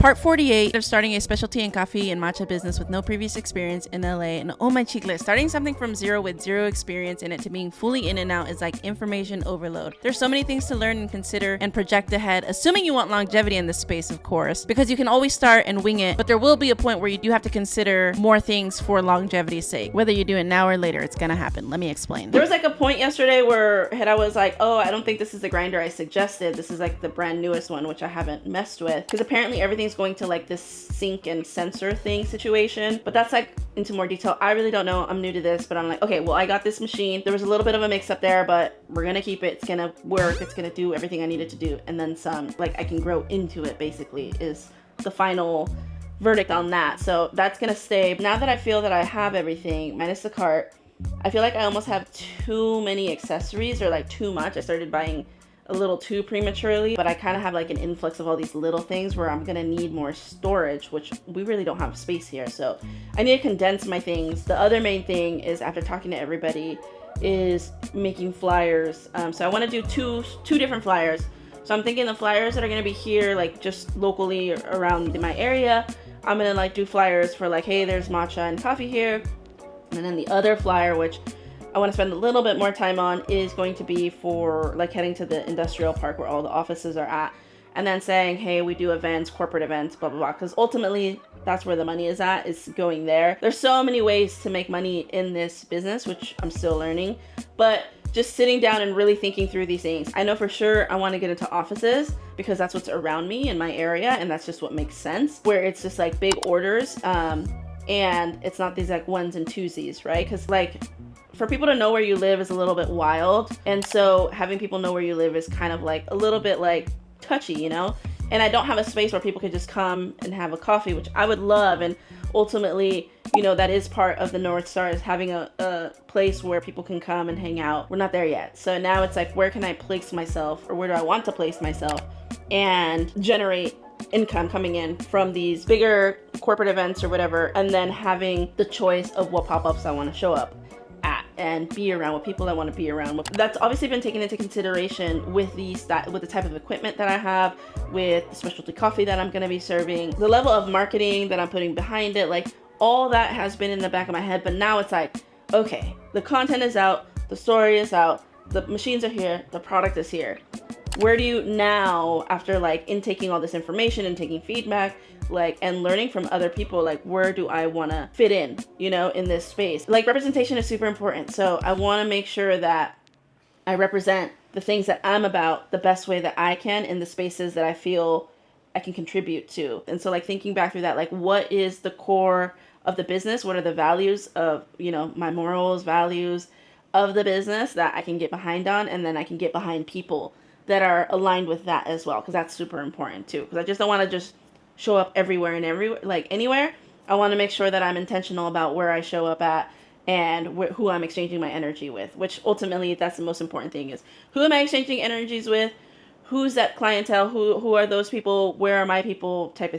Part 48 of starting a specialty in coffee and matcha business with no previous experience in LA. And oh my chicles, starting something from zero with zero experience in it to being fully in and out is like information overload. There's so many things to learn and consider and project ahead, assuming you want longevity in this space, of course, because you can always start and wing it, but there will be a point where you do have to consider more things for longevity's sake. Whether you do it now or later, it's gonna happen. Let me explain. There was like a point yesterday where Heda was like, oh, I don't think this is the grinder I suggested. This is like the brand newest one, which I haven't messed with, because apparently everything's going to like this sync and sensor thing situation, but that's like into more detail. I really don't know. I'm new to this, but I'm like, okay, well, I got this machine. There was a little bit of a mix up there, but we're gonna keep it. It's gonna work. It's gonna do everything I need it to do, and then some. Like, I can grow into it, basically, is the final verdict on that. So that's gonna stay. Now that I feel that I have everything minus the cart, I feel like I almost have too many accessories, or like too much. I started buying a little too prematurely, but I kind of have like an influx of all these little things where I'm gonna need more storage, which we really don't have space here. So I need to condense my things. The other main thing is, after talking to everybody, is making flyers. So I want to do two different flyers. So I'm thinking the flyers that are gonna be here, like just locally around my area, I'm gonna like do flyers for like, hey, there's matcha and coffee here. And then the other flyer, which I want to spend a little bit more time on, is going to be for like heading to the industrial park where all the offices are at, and then saying, hey, we do events, corporate events, blah, blah, blah. Because ultimately that's where the money is at, is going there. There's so many ways to make money in this business, which I'm still learning, but just sitting down and really thinking through these things. I know for sure I want to get into offices because that's what's around me in my area, and that's just what makes sense, where it's just like big orders, and it's not these like ones and twosies, right? Because like, for people to know where you live is a little bit wild, and so having people know where you live is kind of like a little bit like touchy, you know? And I don't have a space where people could just come and have a coffee, which I would love, and ultimately, you know, that is part of the North Star, is having a place where people can come and hang out. We're not there yet. So now it's like, where can I place myself, or where do I want to place myself and generate income coming in from these bigger corporate events or whatever, and then having the choice of what pop-ups I want to show up at and be around, with people I want to be around with. That's obviously been taken into consideration with the type of equipment that I have, with the specialty coffee that I'm going to be serving, the level of marketing that I'm putting behind it. Like, all that has been in the back of my head, but now it's like, okay, the content is out, the story is out, the machines are here, the product is here. Where do you now, after like intaking all this information and taking feedback, like, and learning from other people, like, where do I want to fit in, you know, in this space? Like, representation is super important. So I want to make sure that I represent the things that I'm about the best way that I can in the spaces that I feel I can contribute to. And so like thinking back through that, like, what is the core of the business? What are the values of, you know, my morals, values of the business that I can get behind on, and then I can get behind people that are aligned with that as well, because that's super important too. Because I just don't want to just show up everywhere and anywhere. I want to make sure that I'm intentional about where I show up at, and who I'm exchanging my energy with, which ultimately that's the most important thing, is who am I exchanging energies with? Who's that clientele? Who are those people? Where are my people? Type of thing.